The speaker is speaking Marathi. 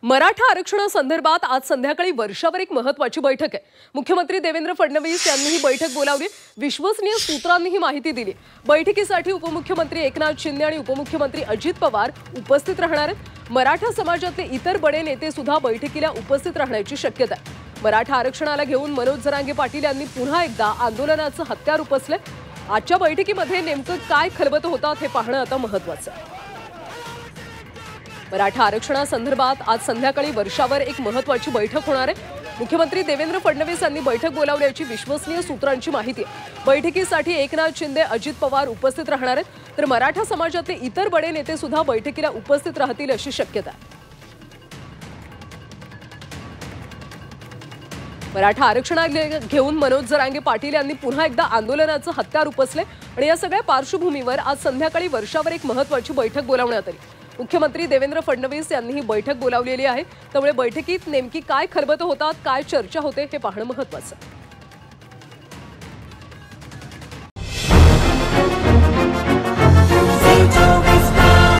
मराठा आरक्षणासंदर्भात आज संध्याकाळी वर्षावर एक महत्त्वाची बैठक आहे। मुख्यमंत्री देवेंद्र फडणवीस यांनी ही बैठक बोलावली। विश्वसनीय सूत्रांनी ही माहिती दिली। बैठकीसाठी उपमुख्यमंत्री एकनाथ शिंदे आणि उपमुख्यमंत्री अजित पवार उपस्थित राहणार आहेत। मराठा समाजातले इतर बडे नेते सुद्धा बैठकीला उपस्थित राहण्याची शक्यता आहे। मराठा आरक्षणाला घेऊन मनोज जरांगे पाटील यांनी पुन्हा एकदा आंदोलनाचं हत्यार उपसले। आजच्या बैठकीमध्ये नेमकं काय खलबतं होतात हे पाहणं आता महत्त्वाचं आहे। मराठा आरक्षणासंदर्भात आज संध्याकाळी वर्षावर एक महत्त्वाची बैठक होणार आहे। मुख्यमंत्री देवेंद्र फडणवीस यांनी बैठक बोलावल्याची विश्वसनीय सूत्रांची माहिती आहे। बैठकीसाठी एकनाथ शिंदे, अजित पवार उपस्थित राहणार आहेत, तर मराठा समाजातले इतर बडे नेते सुद्धा बैठकीला उपस्थित राहतील अशी शक्यता आहे। मराठा आरक्षणाला घेऊन मनोज जरांगे पाटील यांनी पुन्हा एकदा आंदोलनाचं हत्यार उपसले आणि या सगळ्या पार्श्वभूमीवर आज संध्याकाळी वर्षावर एक महत्त्वाची बैठक बोलावण्यात आली। मुख्यमंत्री देवेंद्र फडणवीस यांनी ही बैठक बोलावलेली आहे, त्यामुळे बैठकीत नेमकी काय खलबतं होतात, काय चर्चा होते हे पाहणं महत्त्वाचं आहे।